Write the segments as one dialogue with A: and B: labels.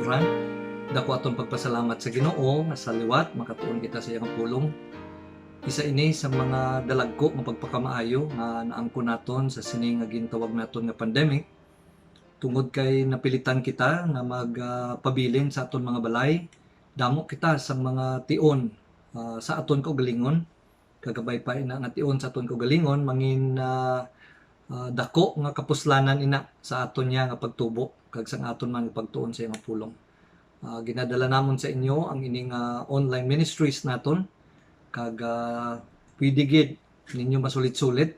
A: Run. Dako aton pagpasalamat sa Ginoo nga sa liwat makatuon kita sa iyang pulong. Isa ini sa mga dalagko nga pagpakamaayo nga naangkon naton sa sini nga gintawag naton nga pandemic. Tungod kay napilitan kita nga magpabilin sa aton mga balay, damo kita sa mga tion sa aton kaugalingon. Kagabay pa ina nga tion sa aton kaugalingon mangin dako nga kapuslanan ina sa aton niya nga pagtubo kag sang aton man pagtuon sa iyang pulong. Ginadala namon sa inyo ang ining online ministries naton kag pwede gid ninyo masulit-sulit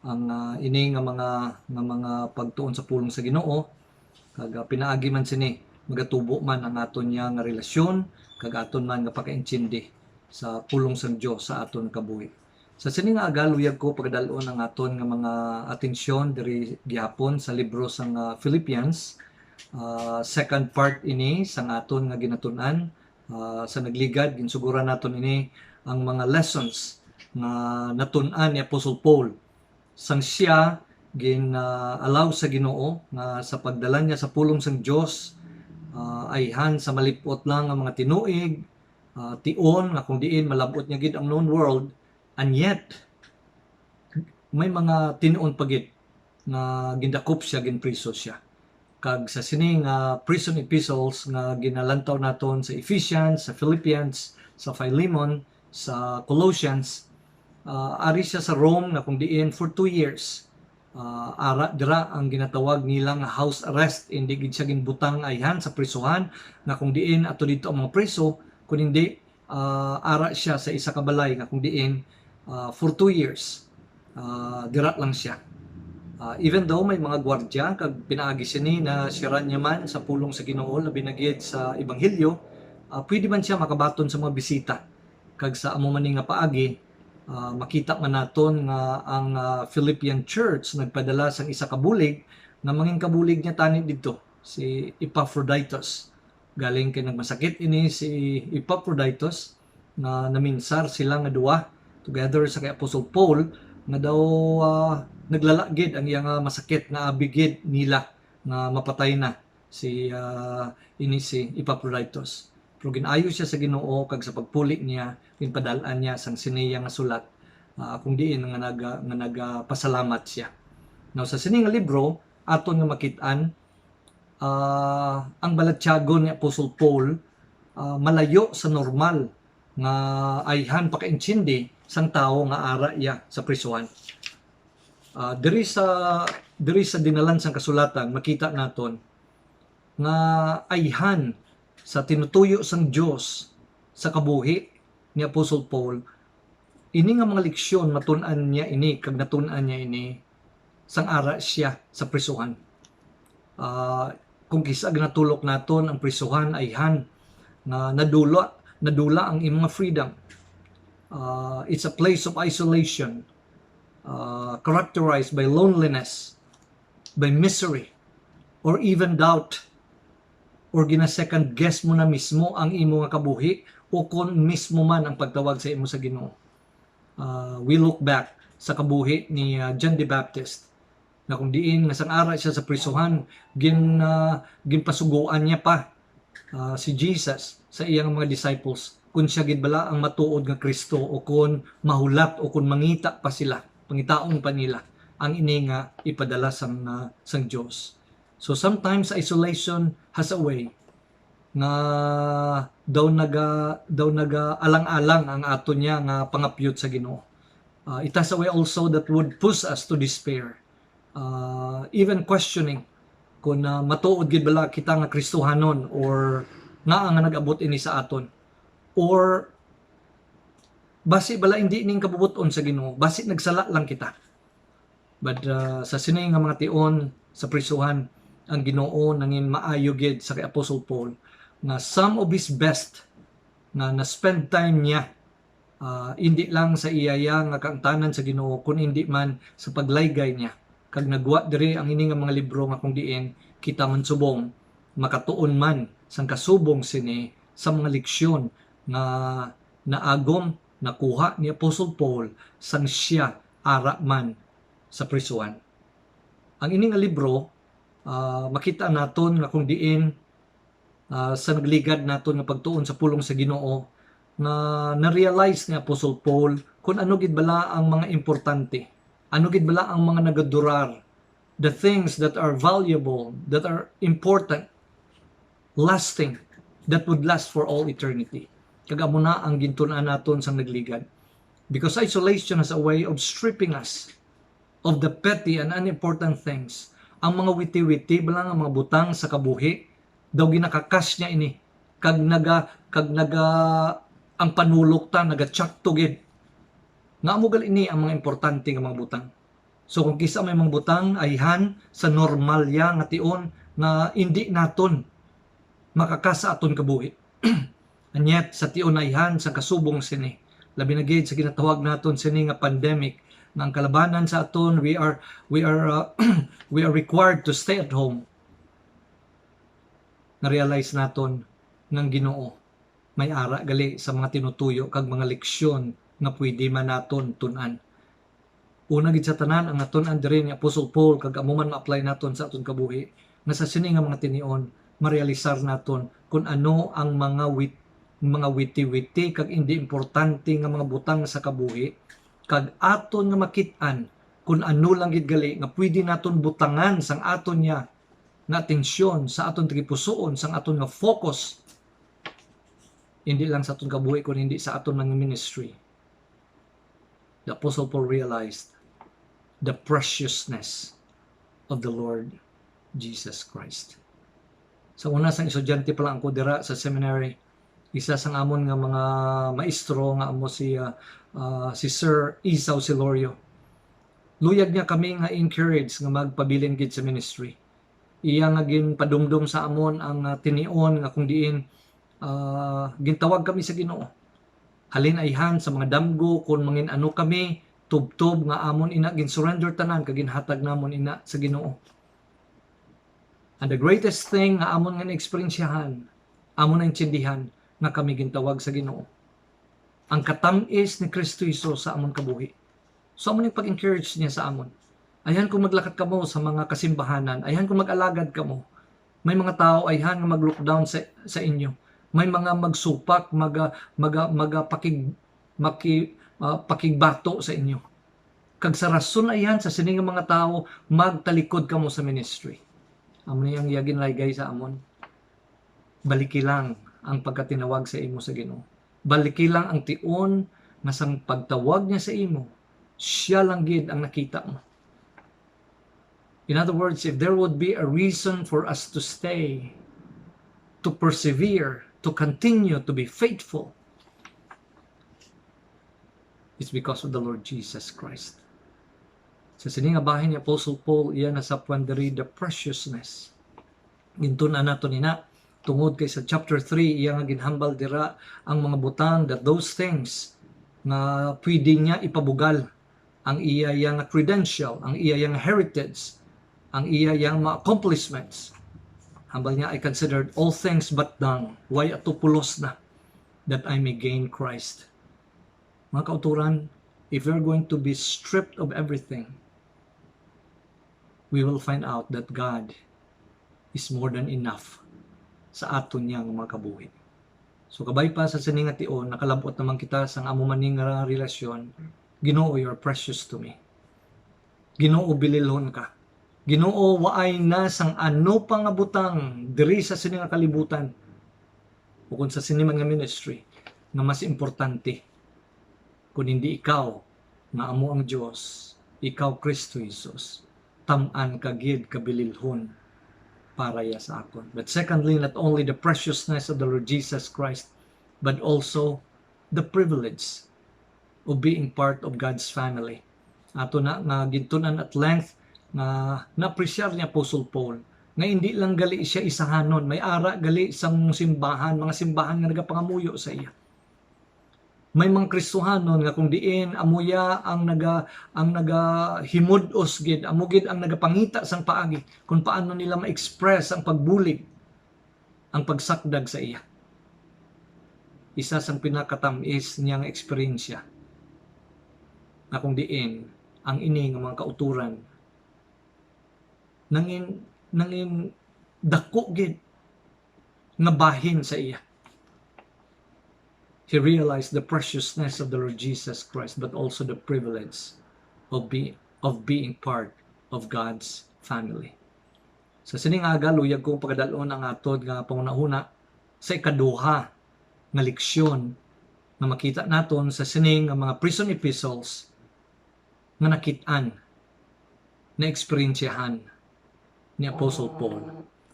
A: ang ini nga mga pagtuon sa pulong sa Ginoo kag pinaagi man sini magatubo man ang aton niya nga relasyon kag aton man nga pagkaintindi sa pulong sang Dios sa aton kabuhi. Sa sini nga agaluyag ko pagdalon ang aton nga mga atensyon diri gihapon sa libro sang Philippians. Second part ini sang aton nga ginatun-an sa nagligad ginsugura naton ini ang mga lessons nga natun-an ni Apostle Paul sang siya allow sa Ginoo nga sa pagdala niya sa pulong sang Dios ayhan sa malipot lang ang mga tinuig tion nga kung diin malabot niya gid ang known world, and yet may mga tinuon pagit nga gindakop siya, ginpriso siya. Kag sa sining prison epistles nga ginalantaw naton sa Ephesians, sa Philippians, sa Philemon, sa Colossians, ari siya sa Rome nga kung diin for 2 years. Ara dira ang ginatawag nilang house arrest, hindi gid siya ginbutang ayhan sa prisuhan nga kung diin ato dito ang mga preso, kun hindi ara siya sa isa ka balay nga kung diin for 2 years. Dira lang siya. Even though may mga gwardya kag pinaagi sini na sira niya man sa pulong sa Ginoo labi na gid sa ebanghelyo, pwede man siya makabaton sa mga bisita. Kag sa amo man nga paagi, makita man naton nga ang Philippian church nagpadala sang isa ka bulig nga mangin kabulig niya tani didto, si Epaphroditus. Galing kay nagmasakit ini si Epaphroditus na naminsar sila nga duwa together sa kay Apostle Paul nga daw naglalagid ang iyang masakit nga abigid nila nga mapatay na si Epaphroditus. Pero ginayo siya sa Ginoo kag sa pagpuli niya ginpadal-an niya sang siniya nga sulat kung diin nga nagpasalamat siya. Now sa sini nga libro aton nga makit-an ang balatyagon ni Apostle Paul malayo sa normal nga ayhan pakaintindi sang tawo nga ara iya sa prisuhan. Diri sa dinalan sang kasulatan makita naton nga ayhan sa tinutuyo sang Dios sa kabuhi ni Apostle Paul, ini nga mga leksyon matun-an niya ini kag natun-an niya ini sang ara siya sa prisuhan. Kung kisa ginatulok naton ang prisuhan ayhan nga nadula ang imong freedom. It's a place of isolation, characterized by loneliness, by misery, or even doubt, or gina-second guess mo na mismo ang imo nga kabuhi o kung mismo man ang pagtawag sa imo sa Ginoo. We look back sa kabuhi ni John the Baptist na kung diin nga sang ara siya sa prisuhan ginpasuguan niya pa si Jesus sa iyang mga disciples kung siya gid bala ang matuod nga Kristo o kung mahulat o kung mangita pa sila, pangitaon pa nila ang ini nga ipadala sang Dios. So sometimes isolation has a way nga daw naga alang-alang ang ato niya nga pangapyot sa Ginoo. It has a way also that would push us to despair. Even questioning kung matuod gid bala kita nga Kristohanon or nga ang nag-abot ini sa aton. Or basi bala hindi ning kabubuton sa Ginoo, basi nagsala lang kita. But sa sinay nga mga tion sa prisuhan, ang Ginoo nangin maayo gid sa kay Apostle Paul na some of his best na na-spend time niya hindi lang sa iyaya nga kaangtanan sa Ginoo kun hindi man sa paglaygay niya kag nagwa diri ang ini nga mga libro nga kung diin kita man subong makatuon man sang kasubong sini sa mga leksyon nga naagom nakuha ni Apostle Paul sang siya ara man sa prisuhan. Ang ini nga libro makita naton nga kung diin sa nagligad naton nga pagtuon sa pulong sa Ginoo, nga na-realize ni Apostle Paul kung ano gid bala ang mga importante, ano gid bala ang mga nagadurar, the things that are valuable, that are important, lasting, that would last for all eternity. Kag amo na ang gintunan naton sa nagligad. Because isolation has a way of stripping us of the petty and unimportant things. Ang mga witi-witi balang ang mga butang sa kabuhi daw ginakakas niya ini kag naga ang panulok ta naga-chuck tugid. Nga mo ini ang mga importante nga mga butang. So kung kisa may mga butang ayhan sa normalya nga tion nga hindi naton makakasa aton kabuhi. And yet sa tion ayhan sa kasubong sini, labi na gid sa ginatawag naton sini nga pandemic, nga ang kalabanan sa aton, we are we are required to stay at home. Na-realize naton ng Ginoo may ara gali sa mga tinutuyo kag mga leksyon nga pwede man naton tun-an. Una gid sa tanan ang atun-an diri ni Apostle Paul kag amo man ma-apply naton sa aton kabuhi, nga sa sini nga mga tinion marealisar naton kung ano ang mga witi-witi kag hindi importante nga mga butang sa kabuhi, kag aton nga makit-an kung ano lang gid gali nga pwede naton butangan sang aton niya nga atensyon, sa aton tigipusoon, sang aton nga focus, hindi lang sa aton kabuhi kundi hindi sa aton mga ministry. The Apostle Paul realized the preciousness of the Lord Jesus Christ. Sa una sang estudyante pa lang ako dira sa seminary, isa sang amon nga mga maestro nga amo si Sir Isaw Silorio. Luyag niya kami nga encourage nga magpabilin gid sa ministry. Iya nga ginpadumdum sa amon ang tinion nga kung diin gintawag kami sa Ginoo. Halin ayhan sa mga damgo kung mangin ano kami tubtob nga amon ina gin-surrender tanan kag ginhatag namon ina sa Ginoo. And the greatest thing nga amon nga na-eksperyensyahan, amon na intindihan nga kami gintawag sa Ginoo. Ang katamis ni Kristo Hesus sa amon kabuhi. So amon yung pag-encourage niya sa amon. Ayan kung maglakat ka mo sa mga kasimbahanan, ayan kung mag-alagad ka mo. May mga tao ayhan nga mag-lockdown sa inyo. May mga magsupak, pakigbato sa inyo. Kag sa rason ayan sa sining mga tao magtalikod ka mo sa ministry. Amon yang yagin laygay sa amon. Baliki lang ang pagkatinawag sa imo sa Ginoo. Baliki lang ang tion nga sang pagtawag niya sa imo, siya lang gid ang nakita mo. In other words, if there would be a reason for us to stay, to persevere, to continue to be faithful, it's because of the Lord Jesus Christ. Sa sining nga bahin ni Apostle Paul, iya nasapwan diri the preciousness. Gintun-an nato nina tungod kay sa chapter 3 iya nga ginhambal dira ang mga butang, that those things nga pwede niya ipabugal, ang iya yang credential, ang iya yang heritage, ang iya yang mga accomplishments. Hambal niya, I considered all things but dung. Why atupulos na? That I may gain Christ. Mga kauturan, if we're going to be stripped of everything, we will find out that God is more than enough sa aton niyang mga kabuhi. So kabay pa sa sining nga tion, nakalabot naman kita sa amo maning nga relasyon. Ginoo, you are precious to me. Ginoo, bililhon ka. Ginoo, waay na sang ano pa nga butang diri sa sining nga kalibutan o kung sa sining nga ministry na mas importante kung hindi ikaw nga amo ang Dios, ikaw Kristo Jesus, tam-an kagid kabililhon para ya sa akon. But secondly, not only the preciousness of the Lord Jesus Christ, but also the privilege of being part of God's family. Ato na nga gintunan at length na na-appreciate ni Apostle Paul nga hindi lang gali siya isahanon, may ara gali sang simbahan, mga simbahan nga nagapangamuyo sa iya. May mga Kristohanon nga kung diin amuya ang naga himudos gid, amo gid ang nagapangita sang paagi kung paano nila ma-express ang pagbulig, ang pagsakdag sa iya. Isa sang pinakatamis niyang eksperyensya na kung diin ang ini nga mga kauturan nangin dako gid nga bahin sa iya. He realized the preciousness of the Lord Jesus Christ, but also the privilege of being part of God's family. Sa sining aga, luyag kong pagkadalon ang atod nga pangunahuna sa ikaduha nga leksyon na makita naton sa sining nga mga prison epistles nga nakit-an, na eksperyensyahan ni Apostle Paul.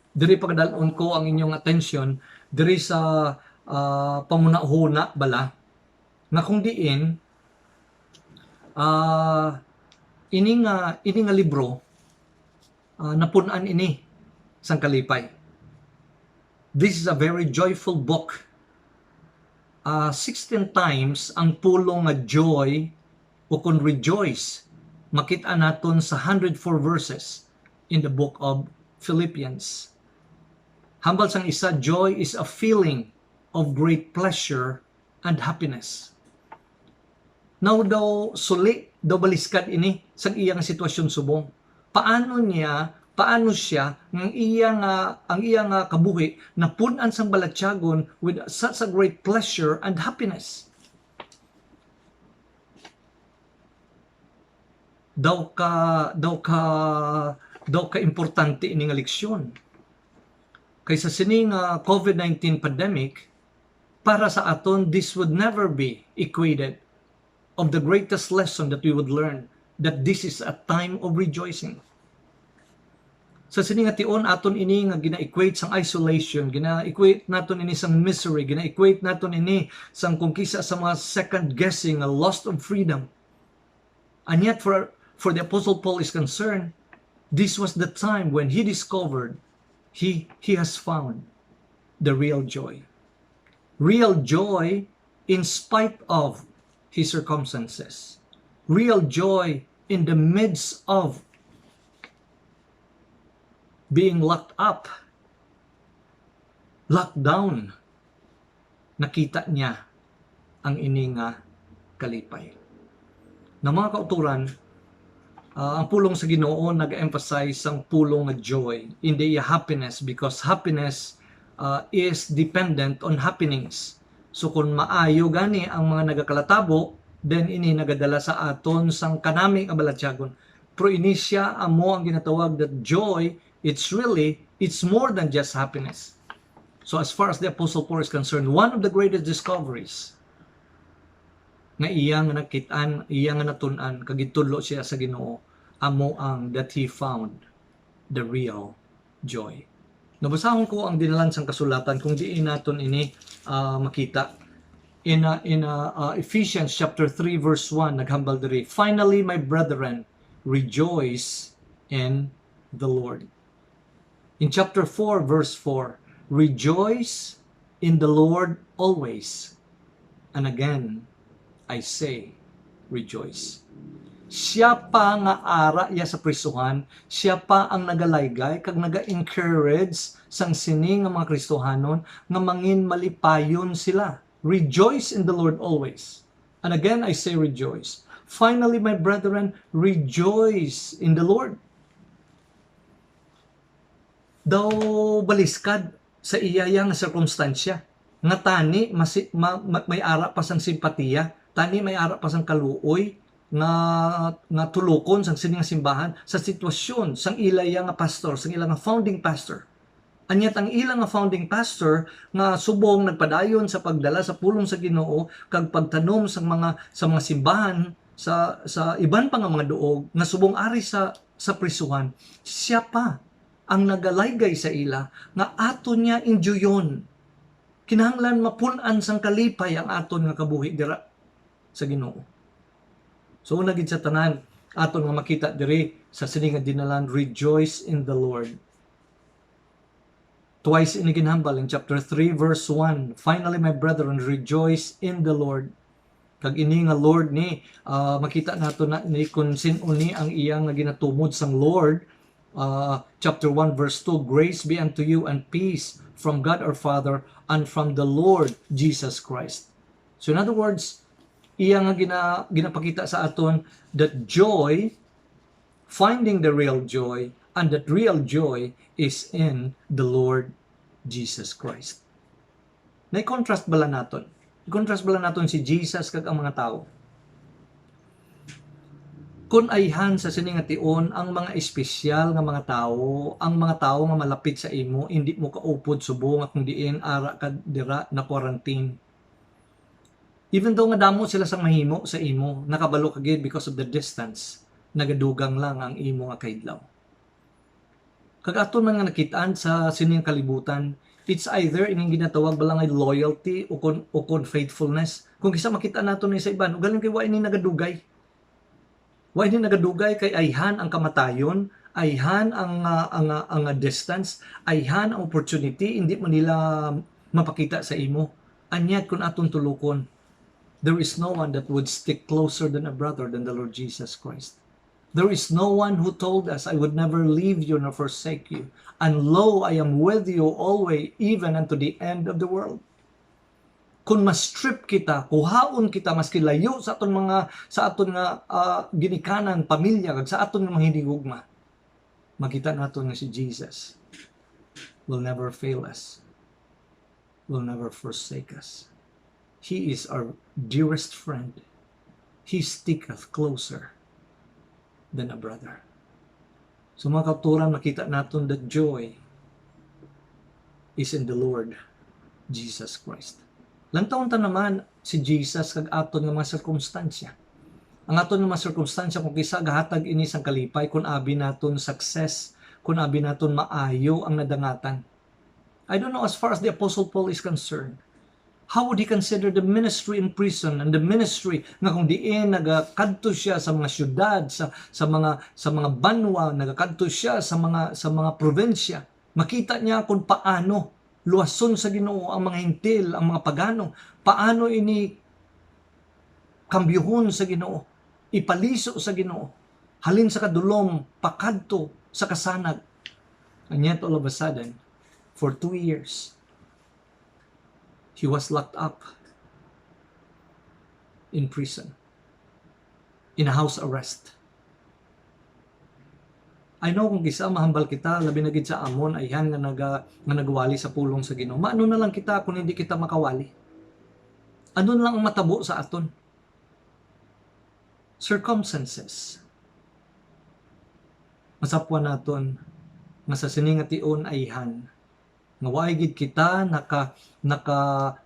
A: Diri pagkadalon ko ang inyong atensyon diri sa pangunahuna bala nga kung diin ini nga libro napun-an ini sang kalipay. This is a very joyful book. 16 times ang pulong nga joy o kung rejoice makita naton sa 104 verses in the book of Philippians. Hambal sang isa, joy is a feeling of great pleasure and happiness. Now daw suli, daw baliskad ini sa iyang sitwasyon subong. Paano siya ang iyang kabuhi na punan sang balatyagon with such a great pleasure and happiness. Daw ka importante ini nga leksyon. Kaysa sining COVID-19 pandemic, para sa aton, this would never be equated of the greatest lesson that we would learn, that this is a time of rejoicing. Sa sining ation aton ini nga gina-equate sang isolation, gina-equate naton ini sang misery, gina-equate naton ini sang kungkisa sa mga second guessing, a loss of freedom. And yet for the Apostle Paul is concerned, this was the time when he discovered he has found the real joy. Real joy in spite of his circumstances. Real joy in the midst of being locked up, locked down. Nakita niya ang ining kalipay. Na mga kauturan, ang pulong sa Ginoo nag-emphasize ang pulong nga joy, hindi happiness, because happiness is dependent on happenings. So kung maayo gani ang mga nagakalatabo, then ini nagadala sa aton sang kanaming abalatyagon. Pero ini siya amo ang ginatawag that joy, it's more than just happiness. So as far as the Apostle Paul is concerned, one of the greatest discoveries nga iyang nakitaan, iyang natun-an, kagitudlo siya sa Ginoo, amo ang that he found the real joy. Nabasahon ko ang dinalan sang kasulatan kung diin naton ini makita in Ephesians chapter 3 verse 1 naghambal diri, finally my brethren, rejoice in the Lord. In chapter 4 verse 4, rejoice in the Lord always. And again I say, rejoice. Siya pa nga ara ya sa prisuhan, siya pa ang nagalaygay kag naga-encourage sang sini nga mga Kristohanon nga mangin malipayon sila. Rejoice in the Lord always. And again I say rejoice. Finally my brethren, rejoice in the Lord. Daw baliskad sa iyayang circumstansya nga tani may ara pa sang simpatiya, tani may ara pa sang kaluoy nga tulokon sang sining simbahan sa sitwasyon sang ilaya nga pastor, sang ilang nga founding pastor. Anyat ang ilang nga founding pastor nga subong nagpadayon sa pagdala sa pulong sa Ginoo kag pagtanom sa mga simbahan sa iban pa nga mga duog nga subong ari sa prisuhan, siya pa ang nagalaygay sa ila nga aton niya enjoyon. Kinahanglan mapun-an sang kalipay ang aton nga kabuhi dira sa Ginoo. So una gid sa tanan aton nga makita diri sa sini nga dinalan, rejoice in the Lord. Twice ini ginhambal in chapter 3 verse 1, finally my brethren, rejoice in the Lord. Kag ini nga Lord ni makita nato na ni kung sin-o ni ang iyang nga ginatumod sang Lord. Chapter 1 verse 2, grace be unto you and peace from God our Father and from the Lord Jesus Christ. So in other words, iya nga ginapakita sa aton that joy, finding the real joy, and that real joy is in the Lord Jesus Christ. Na-contrast bala naton? I-contrast bala naton si Jesus kag ang mga tao. Kung ayhan sa sini nga tion ang mga espesyal nga mga tao, ang mga tao nga malapit sa imo, hindi mo kaupod subong nga kung diin ara ka dira na quarantine. Even though nga damo sila sang mahimo sa imo, nakabalo ka gid because of the distance, nagadugang lang ang imo nga kaidlaw. Kag aton man nga nakitaan sa sining kalibutan, it's either ining ginatawag balangay loyalty o kon faithfulness. Kung kisa makita naton ni sa iban, galing kay wa ini nagadugay. Wa ini nagadugay kay ayhan ang kamatayon, ayhan ang distance, ayhan ang opportunity, hindi man nila mapakita sa imo. Anyat kung aton tulukon, there is no one that would stick closer than a brother than the Lord Jesus Christ. There is no one who told us, I would never leave you nor forsake you. And lo, I am with you always, even unto the end of the world. Kung ma-strip kita, kuhaon kita maski layo sa aton nga ginikanan pamilya kag sa aton nga mga hinigugma, makita naton nga si Jesus will never fail us, will never forsake us. He is our dearest friend. He sticketh closer than a brother. So mga kauturan, makita naton that joy is in the Lord Jesus Christ. Lantaon ta naman si Jesus kag aton nga mga sirkumstansya. Ang aton nga mga sirkumstansya kung kisa gahatag ini sang kalipay, kung abi naton success, kung abi naton maayo ang nadangatan. I don't know as far as the Apostle Paul is concerned. How would he consider the ministry in prison and the ministry nga kung diin nagakadto siya sa mga syudad, sa mga banwa, nagakadto siya sa mga probinsya. Makita niya kung paano luwason sa Ginoo ang mga hintil, ang mga pagano, paano ini kambyuhon sa Ginoo, ipaliso sa Ginoo, halin sa kadulom, pakadto sa kasanag. And yet all of a sudden, for 2 years, he was locked up in prison, in a house arrest. I know kung kisa mahambal kita, labi na gid sa amon ayhan nga nagwali sa pulong sa Ginoo. Maano na lang kita kung hindi kita makawali? Ano na lang ang matabo sa aton? Circumstances. Masapwa naton nga sa sining nga tion ayhan nga waay gid kita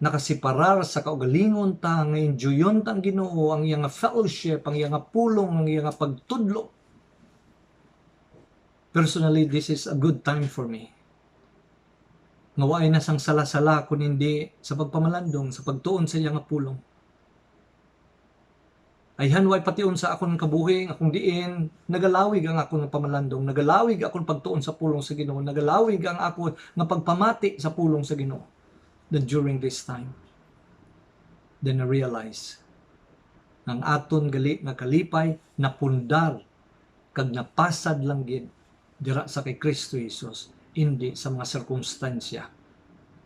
A: nakasiparar sa kaugalingon ta nga enjoyon ta ang Ginoo, ang iyang fellowship, ang iyang pulong, ang iyang pagtudlo. Personally, this is a good time for me. Nga waay na sang sala-sala kung hindi sa pagpamalandong, sa pagtuon sa iyang pulong. Ayhan way pation sa akong kabuhi, akong diin, nagalawig ang akong pamalandong, nagalawig akong pagtuon sa pulong sa Ginoo, nagalawig ang akong nga pagpamati sa pulong sa Ginoo. Then during this time, then I realize ang aton gali nga kalipay napundar kag napasad lang gid dira sa kay Kristo Jesus, hindi sa mga sirkumstansya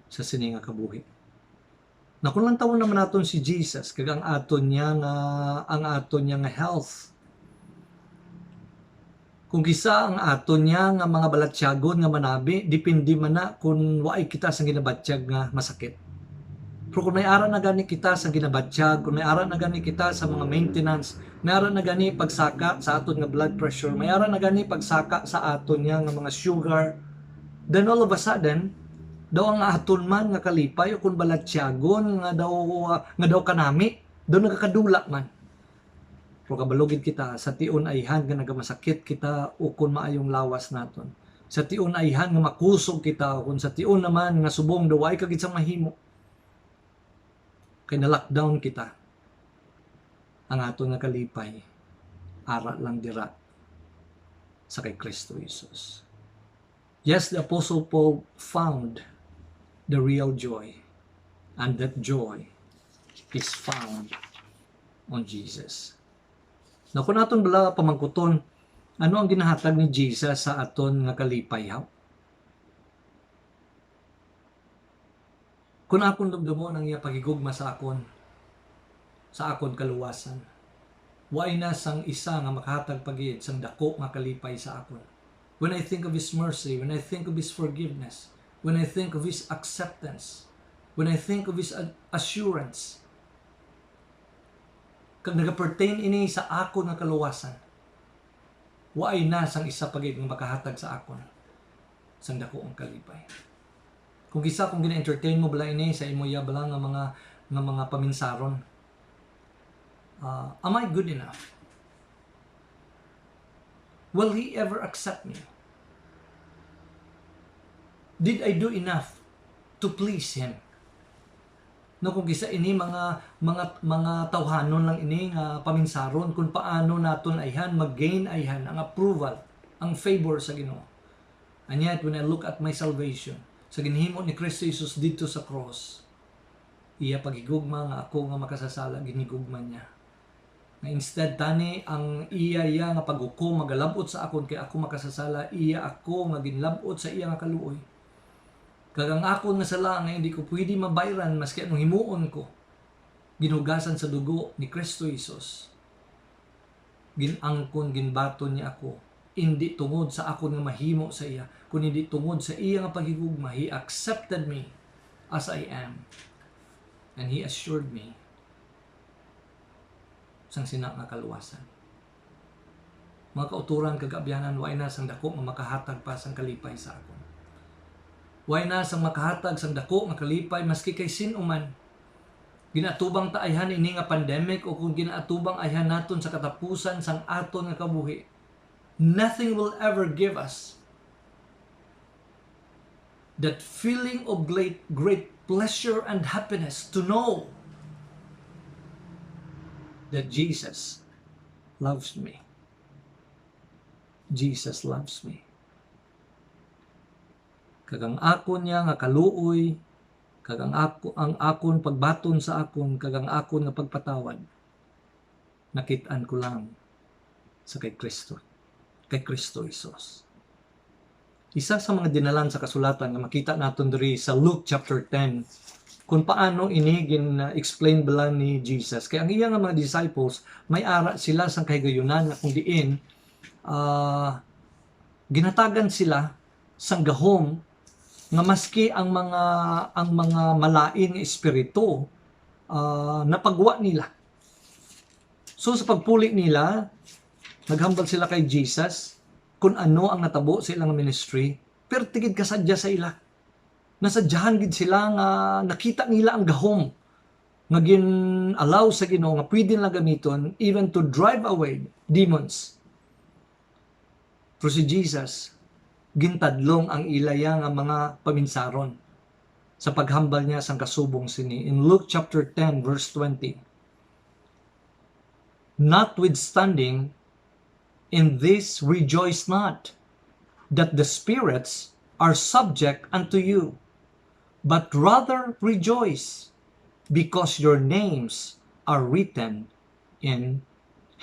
A: sa sini nga kabuhi. Na kung lang tawon naman naton si Jesus kag ang aton niya nga health. Kung kisa ang aton niya nga mga balatsyagon nga manabi, depende man na kung waay kita sa ginabatsyag nga masakit. Pero kung may ara na gani kita sa ginabatsyag, kung may ara na gani kita sa mga maintenance, may ara na gani pagsaka sa aton nga blood pressure, may ara na gani pagsaka sa aton nga mga sugar, then all of a sudden, daw ang aton man nga kalipay o kung balatsyagon nga daw kanami, daw nagakadula man. Pero kabalugid kita sa tion ayhan nga nagamasakit kita o kung maayong lawas naton. Sa tion ayhan nga makusog kita o kung sa tion naman nga subong daw ay kagid sa mahimo. Kay na-lockdown kita. Ang aton nga kalipay, ara lang dira sa kay Kristo Jesus. Yes, the Apostle Paul found the real joy, and that joy is found on Jesus. Na kung aton bala pamangkuton, ano ang ginahatag ni Jesus sa aton nga kalipay? Kung akong dumdumon ang iya pagigugma sa akon kaluwasan, waay na sang isa nga makahatag pagid sang dako nga kalipay sa akon. When I think of His mercy, when I think of His forgiveness, when I think of His acceptance, when I think of His assurance, kag nagapertain ini sa ako nga kaluwasan, waay na sang isa pagid nga makahatag sa akon sang dako ang kalipay. Kung kung gina-entertain mo bala ini sa imo ya bala nga mga paminsaron, am I good enough? Will He ever accept me? Did I do enough to please Him? No, kung gisa ini mga tawhanon lang ini nga paminsaron kung paano naton ayhan mag-gain ayhan ang approval, ang favor sa Ginoo. And yet when I look at my salvation, sa ginhimo ni Kristo Jesus dito sa cross, iya pagigugma nga ako nga makasasala ginigugma niya. Na instead tani ang iya nga paghukom magalabot sa akon kay ako makasasala, iya ako nga ginlabot sa iya nga kaluoy. Kagang akon nga sala nga hindi ko pwede mabayran maski anong himuon ko, ginugasan sa dugo ni Kristo Jesus. Ginangkon, ginbaton niya ako, hindi tungod sa akon nga mahimo sa iya, kundi hindi tungod sa iya nga paghigugma. He accepted me as I am, and He assured me sang sina nga kaluwasan. Mga kauturan kagabyanan, way na sang dako nga makahatag pa sang kalipay sa akon. Way na sang makahatag sang dako nga kalipay maski kay sinuman. Ginatubang ta ayhan ini nga pandemic o kung ginaatubang ayhan naton sa katapusan sang aton nga kabuhi, nothing will ever give us that feeling of great pleasure and happiness to know that Jesus loves me. Jesus loves me. Kagang akon niya nga kaluoy, kagang ang akon pagbaton sa akon, kagang akon nga pagpatawad, nakit-an ko lang sa kay Kristo Jesus. Isa sa mga dinalan sa kasulatan nga makita naton diri sa Luke chapter 10 kung paano ini gin-explain bala ni Jesus. Kaya ang iya nga mga disciples, may ara sila sang kahigayunan na kung diin, ginatagan sila sang gahom nga maski ang mga malain nga espiritu napagwa nila. So sa pagpuli nila, naghambal sila kay Jesus kung ano ang natabo sa ilang ministry, pero tigid kasadya sa ila. Nasadyahan gid sila nga nakita nila ang gahom nga gin-allow sa Ginoo nga pwede nila gamiton even to drive away demons. Pero si Jesus, gintadlong ang ilaya nga mga paminsaron sa paghambal niya sang kasubong sini. In Luke chapter 10 verse 20, notwithstanding, in this rejoice not, that the spirits are subject unto you, but rather rejoice, because your names are written in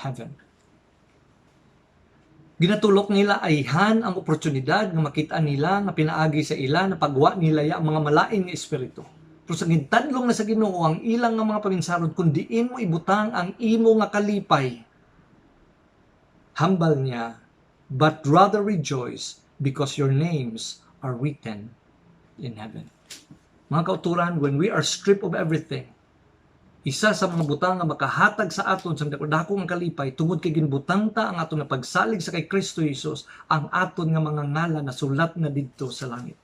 A: heaven. Ginatulok nila ayhan ang oportunidad nga makita nila nga pinaagi sa ila na pagwa nila ya ang mga malain nga espiritu. Pero sa gintadlong na sa Ginoo ang ilang nga mga paminsaron, kung diin mo ibutang ang imo nga kalipay, hambal niya, but rather rejoice, because your names are written in heaven. Mga kauturan, when we are stripped of everything, isa sa mga butang nga makahatag sa aton sa dakong kalipay, tungod kay ginbutang ta ang aton nga pagsalig sa kay Kristo Jesus, ang aton nga mga ngalan na sulat na didto sa langit.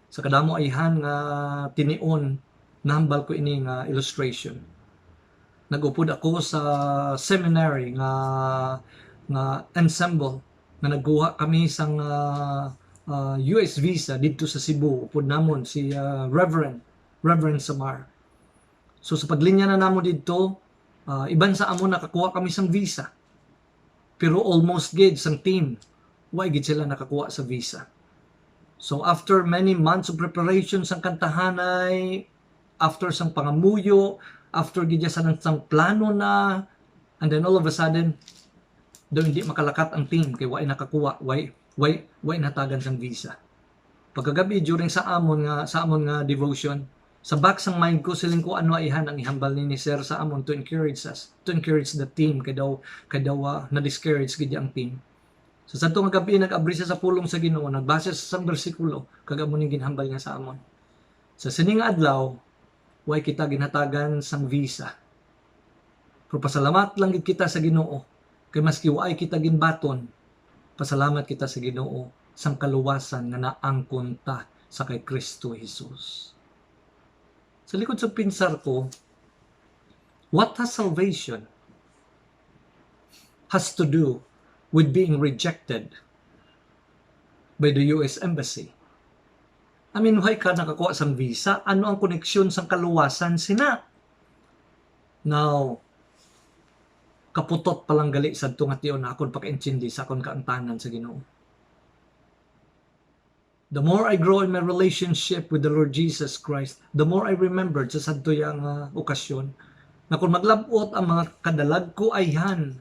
A: Sa kadamo ayhan nga tinion, nahambal ko ini nga illustration. Nag-upod ako sa seminary nga ensemble na nagkuha kami sang US visa dito sa Cebu. Upod namon si Reverend Samar. So sa paglinya na namo dito, iban sa amon nakakuha kami sang visa. Pero almost gid sang team, why gid sila nakakuha sa visa. So after many months of preparation sang kantahanay, after sang pangamuyo, after gid sang plano na, and then all of a sudden, daw hindi makalakat ang team kay why nakakuha, why natagan sang visa. Pagkagabi during sa amon nga devotion, sa back sang mind ko siling ko ano ayhan ang ihambal ni Sir sa amon to encourage us, to encourage the team kay daw na discourage gid ang team. Sa sadto nga gabi nag-abri siya sa pulong sa Ginoo, nagbase sa sang bersikulo kag amo ning ginhambal niya sa amon. Sa sining adlaw, way kita ginhatagan sang visa. Pero pasalamat lang gid kita sa Ginoo. Kay maski way kita ginbaton, pasalamat kita sa Ginoo sang kaluwasan nga naangkon ta sa kay Kristo Jesus. Sa likod sa pinsar ko, what has salvation has to do with being rejected by the US Embassy? I mean, why ka nakakuha sang visa? Ano ang koneksyon sang kaluwasan sina? Now, kaputot palang gali sa tungat yun na akong paka-intindi sa akong kaantanan sa Ginoo. The more I grow in my relationship with the Lord Jesus Christ, the more I remembered sa sadto yang okasyon na kung maglabot ang mga kadalag ko ayhan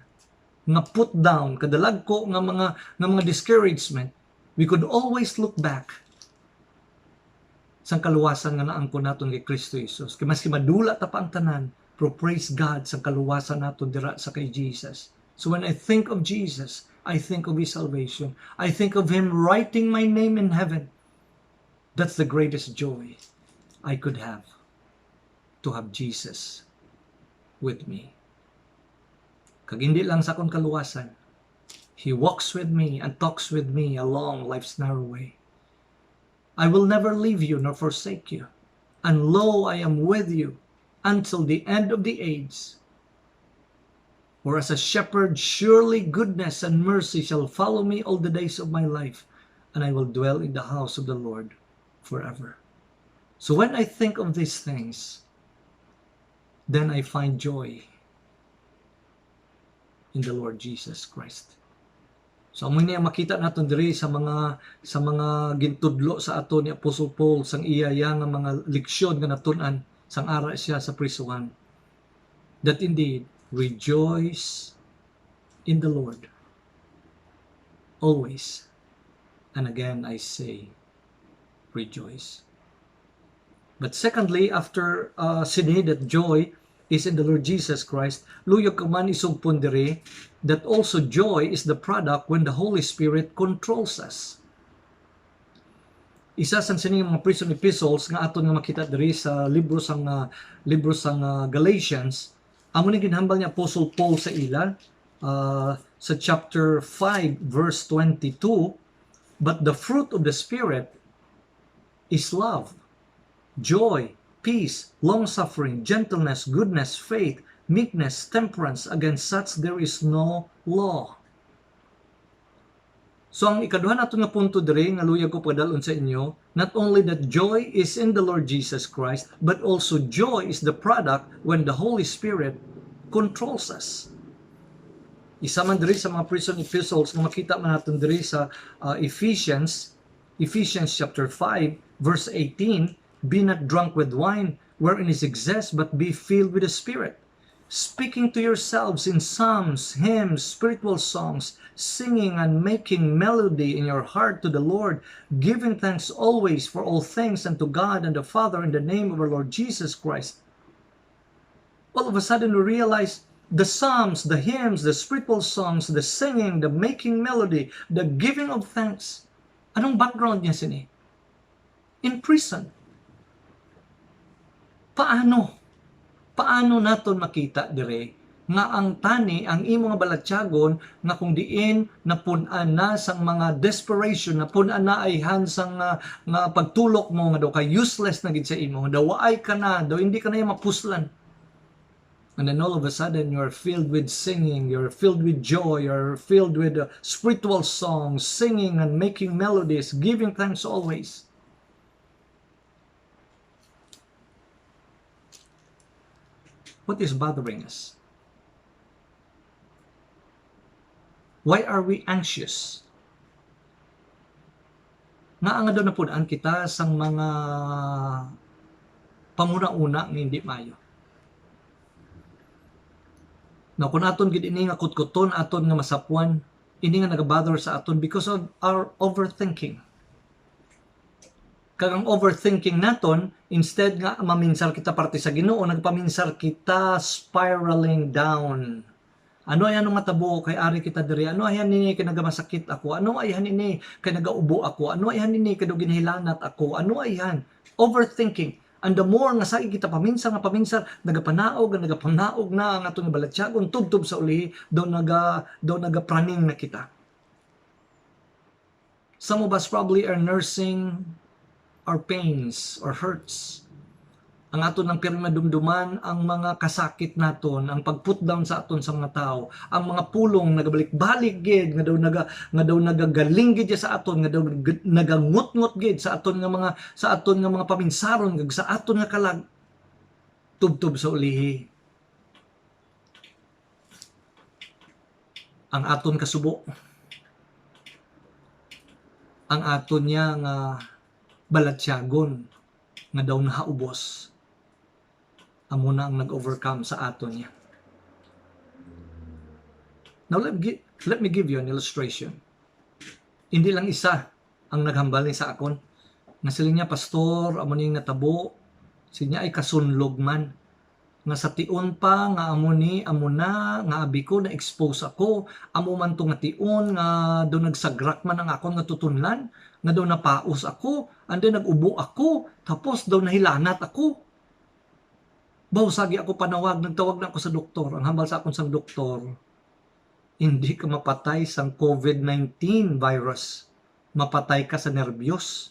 A: nga put down, kadalag ko nga mga discouragement, we could always look back sa kaluwasan nga naangkon naton kay Kristo Jesus. Kay maski madula ta pa ang tanan, pero praise God sa kaluwasan naton dira sa kay Jesus. So when I think of Jesus, I think of His salvation. I think of Him writing my name in heaven. That's the greatest joy I could have, to have Jesus with me. Kag hindi lang sa akong kaluwasan, He walks with me and talks with me along life's narrow way. I will never leave you nor forsake you. And lo, I am with you until the end of the age. For as a shepherd, surely goodness and mercy shall follow me all the days of my life, and I will dwell in the house of the Lord forever. So when I think of these things, then I find joy in the Lord Jesus Christ. So amo niya makita naton diri sa mga gintudlo sa ato ni Apostle Paul sang iyaya nga mga leksyon nga natun-an sang ara siya sa prisuhan. That indeed, rejoice in the Lord always. And again I say, rejoice. But secondly, after sini that joy is in the Lord Jesus Christ, luyog ka man isugpon diri that also joy is the product when the Holy Spirit controls us. Isa sa sining mga prison epistles nga aton nga makita diri sa libro sang Galatians, amo ni ginhambal ni Apostle Paul sa ila sa chapter 5 verse 22, but the fruit of the Spirit is love, joy, peace, long-suffering, gentleness, goodness, faith, meekness, temperance. Against such there is no law. So ang ikaduha nato nga punto diri nga luyag ko padalon sa inyo, not only that joy is in the Lord Jesus Christ, but also joy is the product when the Holy Spirit controls us. Isa man diri sa mga prison epistles nga makita man natin diri sa Ephesians chapter 5 verse 18, be not drunk with wine wherein is excess, but be filled with the Spirit, speaking to yourselves in psalms, hymns, spiritual songs, singing and making melody in your heart to the Lord, giving thanks always for all things unto God and the Father in the name of our Lord Jesus Christ. All of a sudden we realize the psalms, the hymns, the spiritual songs, the singing, the making melody, the giving of thanks. Anong background niya sini? In prison. Paano naton makita dire nga ang tani, ang imo nga balatyagon nga kung diin napun-an na sang mga desperation, napun-an na ay hansang nga pagtulok mo nga daw kay useless na gid sa imo, daw waay ka na, daw hindi ka na mapuslan. And then all of a sudden, you're filled with singing, you're filled with joy, you're filled with spiritual songs, singing and making melodies, giving thanks always. What is bothering us? Why are we anxious? Nga daw na punaan kita sang mga pamuna-una nga hindi mayo. Na kung aton gid ini nga kutkuton, aton nga masapuan, ini nga nagabother sa aton because of our overthinking. Kag ang overthinking naton, instead nga maminsar kita parte sa Ginoo, nagpaminsar kita spiraling down. Ano ayan ang matabo kay ari kita diri? Ano ayan nini kay nagamasakit ako? Ano ayan nini kay nagaubo ako? Ano ayan nini kay ginhilanat ako? Ano ayan? Overthinking. And the more nga sa kita paminsan nagapanaog na ang atong balatsyagon tubtob sa uli daw nagapraning na kita. Some of us probably are nursing our pains or hurts. Ang aton ng pirmadumduman, ang mga kasakit naton, ang pag-put down sa aton sa mga tao, ang mga pulong nagabalik-balik gid nga daw nagagaling gid sa aton, nga daw nagangut-ngut gid sa aton nga mga paminsaron kag sa aton nga kalag tubtob sa ulihi. Ang aton kasubo, ang aton niya nga balatsyagon nga daw nahaubos. Amo na ang nag-overcome sa aton niya. Now let me give you an illustration. Hindi lang isa ang naghambal sa akon. Nga sila niya, pastor, amo ning natabo, sinya ay kasunlog man. Nga sa tion pa, nga amo na, nga abi ko, na-expose ako, amo man to nga tion, nga doon nagsagrak man ang akon nga tutunlan, nga daw napaos ako, and then nag-ubo ako, tapos daw nahilanat ako. Bawsagi ako panawag, nagtawag na ako sa doktor. Ang hambal sa akon sang doktor, hindi ka mapatay sang COVID-19 virus. Mapatay ka sa nervyos.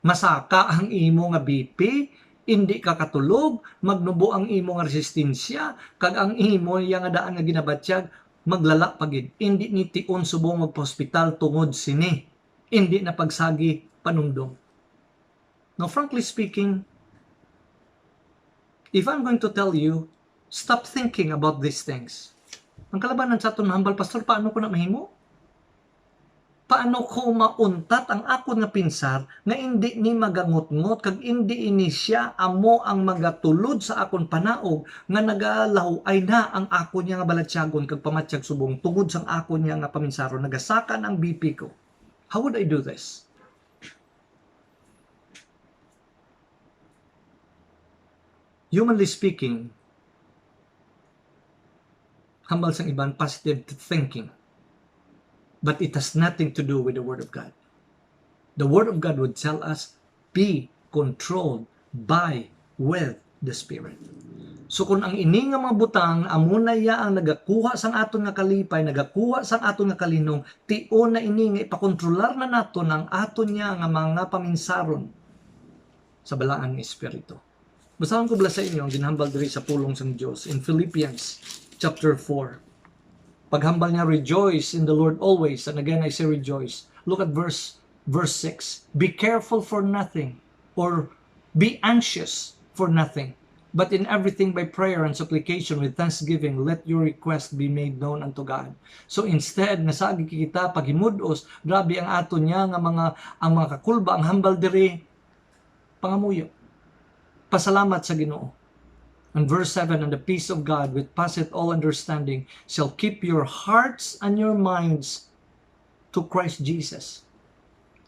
A: Masaka ang imo nga BP, hindi ka katulog, magnubo ang imo nga resistensya, kag ang imo nga daan nga ginabatsyag, maglala pagid. Hindi ni tion subong magpa-hospital tungod sini. Hindi na pagsagi panumdum. Now, frankly speaking, if I'm going to tell you, stop thinking about these things. Ang kalabanan sa aton hambal, pastor, paano ko na mahimo? Paano ko mauntat ang ako nga pinsar nga hindi ni magangot-ngot kag hindi ini siya amo ang magatulod sa akon panaog nga nagalahuay na ang ako niya nga balatsyagon kag pamatsyag subong tungod sang ako niya nga paminsaron nagasakan ang BP ko. How would I do this? Humanly speaking, hambal sang iban positive thinking. But it has nothing to do with the Word of God. The Word of God would tell us, be controlled by, with the Spirit. So kung ang ini nga mga butang, amuna ya ang nagakuha sang aton nga kalipay, nagakuha sang aton nga kalinong, tion na ini nga ipakontrolar na naton ang aton nga mga paminsaron sa balaan ng Espiritu. Basahan ko bala sa inyo ang ginhambal diri sa pulong sang Dios in Philippians chapter 4. Paghambal niya, rejoice in the Lord always. And again, I say rejoice. Look at verse 6. Be careful for nothing, or be anxious for nothing, but in everything by prayer and supplication with thanksgiving, let your request be made known unto God. So instead, nasagi kita paghimudos, grabe ang aton niya nga ang mga kakulba, ang hambal diri, pangamuyo. Pasalamat sa Ginoo. And verse 7, and the peace of God, which passeth all understanding, shall keep your hearts and your minds to Christ Jesus.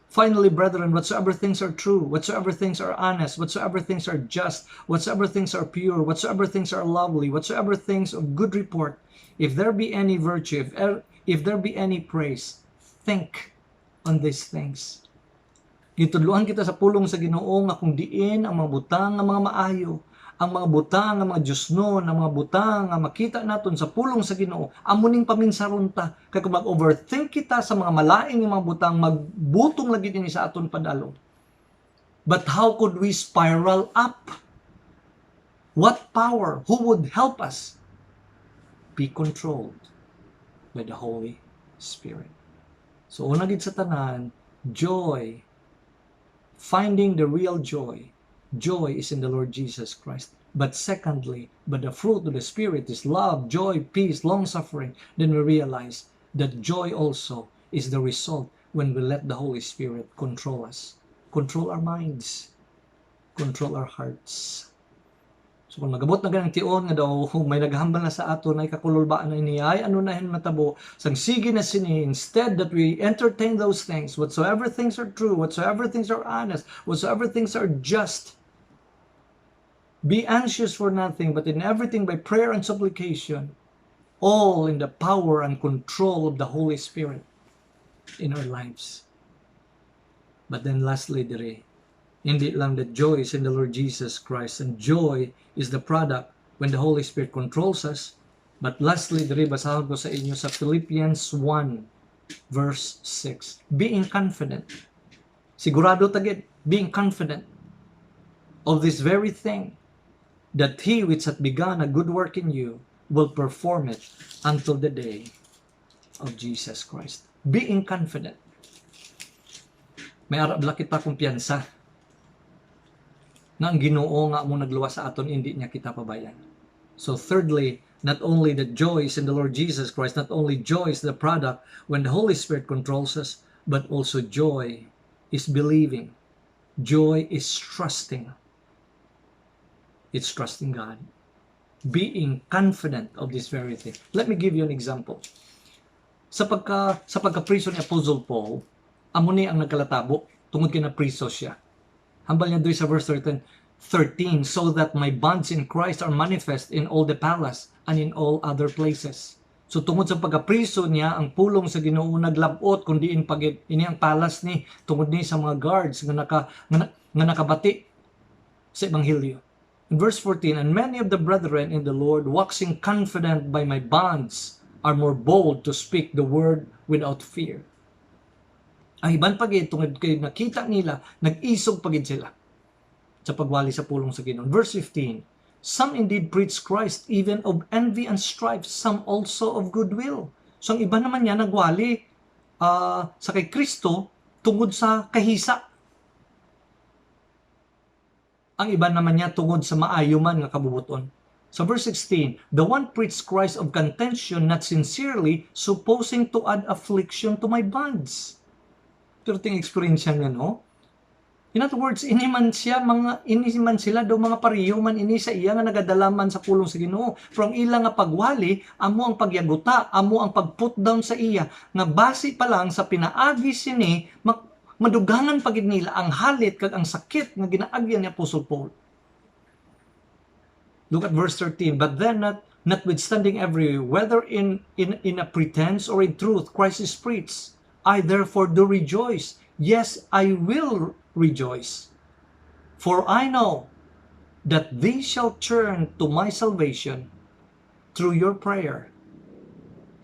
A: Finally, brethren, whatsoever things are true, whatsoever things are honest, whatsoever things are just, whatsoever things are pure, whatsoever things are lovely, whatsoever things of good report, if there be any virtue, if there be any praise, think on these things. Gitudluan kita sa pulong sa Ginoo nga kung diin ang mga butang nga mga maayo, ang mga butang nga mga Diosnon, ang mga butang nga makita naton sa pulong sa Ginoo, amuning paminsaron ta. Kay kung mag-overthink kita sa mga malaing nga mga butang, magbutong lagi din sa aton padalong. But how could we spiral up? What power? Who would help us? Be controlled by the Holy Spirit. So una gid sa tanan, joy. Finding the real joy. Joy is in the Lord Jesus Christ. But secondly, but the fruit of the Spirit is love, joy, peace, long-suffering. Then we realize that joy also is the result when we let the Holy Spirit control us. Control our minds. Control our hearts. So kung magabot na ganang tion nga daw may naghambal na sa ato na ikakululbaan na ini ay ano na matabo sang sige na sini, instead that we entertain those things, whatsoever things are true, whatsoever things are honest, whatsoever things are just, be anxious for nothing, but in everything by prayer and supplication all in the power and control of the Holy Spirit in our lives. But then lastly, diri, hindi lang that joy is in the Lord Jesus Christ, and joy is the product when the Holy Spirit controls us. But lastly, diri, basahan ko sa inyo sa Philippians 1 verse 6. Being confident. Sigurado tagid, being confident of this very thing, that He which hath begun a good work in you will perform it until the day of Jesus Christ. Being confident. May arab la kita kumpiyansa na ang Ginoo nga mo nagluwas sa aton, hindi niya kita pabayan. So thirdly, not only the joy is in the Lord Jesus Christ, not only joy is the product when the Holy Spirit controls us, but also joy is believing. Joy is trusting. It's trusting God. Being confident of this very thing. Let me give you an example. Sa pagka-priso ni Apostle Paul, amo ni ang nagkalatabo tungod kay na priso siya. Hambal niya doon sa verse 13, so that my bonds in Christ are manifest in all the palace and in all other places. So tungod sa pagkapriso niya, ang pulong sa Ginoo naglabot kundi in pagit ini ang palace ni tungod ni sa mga guards nga nakabati sa ebanghelyo. In verse 14, and many of the brethren in the Lord, waxing confident by my bonds, are more bold to speak the word without fear. Ang iban pagit tungod kay nakita nila, nag-isog pagit sila sa pagwali sa pulong sa Ginoo. Verse 15, some indeed preach Christ even of envy and strife, some also of goodwill. So ang iba naman niya nagwali sa kay Kristo tungod sa kahisa. Ang iba naman niya tungod sa maayo man nga kabubuton. So verse 16, the one preached Christ of contention, not sincerely, supposing to add affliction to my bonds. Pero ting experience niya, no? In other words, ini man sila do mga pariyo man ini sa iya nga nagadalaman sa pulong sa Ginoo. From ila nga pagwali, amo ang pagyaguta, amo ang pag-put down sa iya, nga base pa lang sa pinaagi sini, madugangan pagid nila ang halit kag ang sakit nga ginaagyan ni Apostle Paul. Look at verse 13, but then notwithstanding every, whether in a pretense or in truth, Christ is preached. I therefore do rejoice. Yes, I will rejoice. For I know that these shall turn to my salvation through your prayer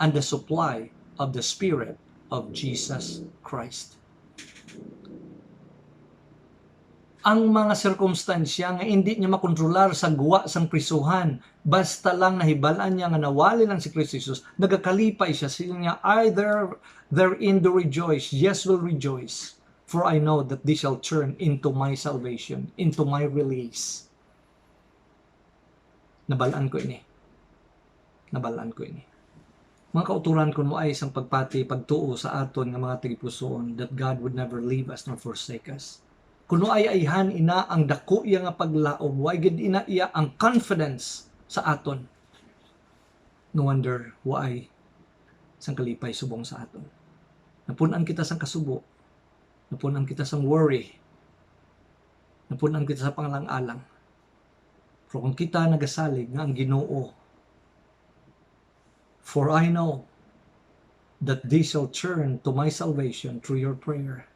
A: and the supply of the Spirit of Jesus Christ. Ang mga sirkumstansya nga hindi niya makontrolar sa guwa sang prisuhan, basta lang nahibalaan niya nga nawali lang si Kristo Jesus, nagakalipay siya, niya, I therein do rejoice, yes will rejoice, for I know that this shall turn into my salvation, into my release. Nabalaan ko ini. Mga kauturan ko mo ay isang pagpati, pagtuo sa aton nga mga tigipusoon, that God would never leave us nor forsake us. Kuno ay ayhan ina ang dako iya nga paglaom, why gid ina iya ang confidence sa aton. No wonder why sang kalipay subong sa aton. Napunan kita sang kasubo, napunan kita sang worry, napunan kita sa pangalang-alang. Pero kung kita nagasalig nga ang Ginoo, for I know that this shall turn to my salvation through your prayer.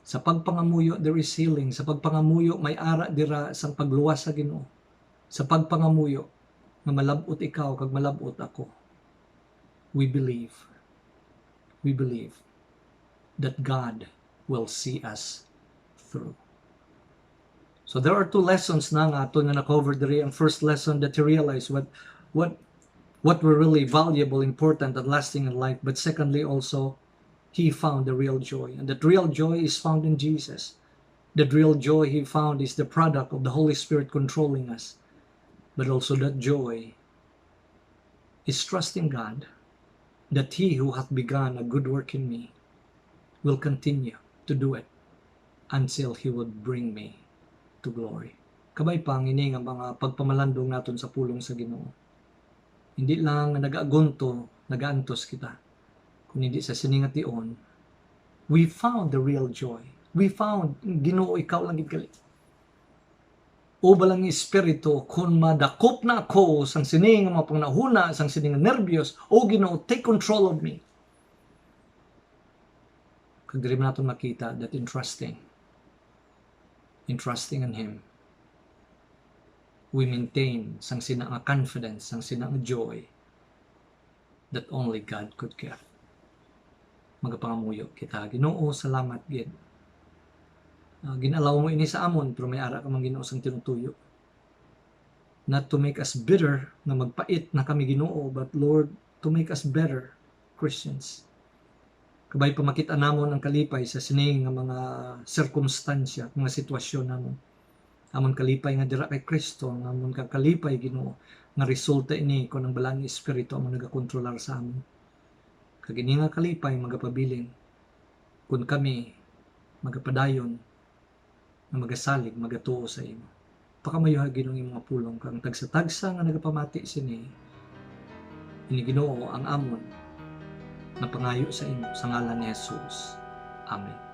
A: Sa pagpangamuyo, there is healing. Sa pagpangamuyo, may ara dira sang pagluwas sa Ginoo. Sa pagpangamuyo, nga malabot ikaw, kag malabot ako. We believe that God will see us through. So there are two lessons na nga ato nga na-cover diri. Ang first lesson, that you realize what were really valuable, important, and lasting in life. But secondly also, he found the real joy. And that real joy is found in Jesus. That real joy he found is the product of the Holy Spirit controlling us. But also that joy is trusting God that he who hath begun a good work in me will continue to do it until he would bring me to glory. Kabay pang ini nga mga pagpamalandong naton sa pulong sa Ginoo. Hindi lang nag-agunto, nag-aantos kita. Kung hindi sa siningation, we found the real joy. We found, Ginoo, ikaw lang gid kalit. O balang espiritu, kung madakop na ako sang sining nga mga pangnahuna, sang sining nga nervyos, o Ginoo, take control of me. Kung diri man natin makita that in trusting in Him, we maintain sang sina nga confidence, sang sina nga joy that only God could give. Magapangamuyo kita. Ginoo, salamat gid. Ginalaw mo ini sa amon, pero may ara ka mang Ginoo sang tinutuyo. Not to make us bitter, na magpait na kami Ginoo, but Lord, to make us better Christians. Kabay pa makita namon ang kalipay sa sining nga mga sirkumstansya, mga sitwasyon namon. Amon kalipay nga dira kay Kristo, amon ka kalipay Ginoo, nga resulta ini kun ang balang espiritu amon nagakontrolar sa amon. Kag ini nga kalipay magapabilin kun kami magapadayon na magasalig, magatuo sa imo. Pakamayuha Ginoo imong mga pulong kang tagsa-tagsa nga nagapamati sini. Ini Ginoo ang amon na pangayo sa imo sa ngalan ni Jesus. Amen.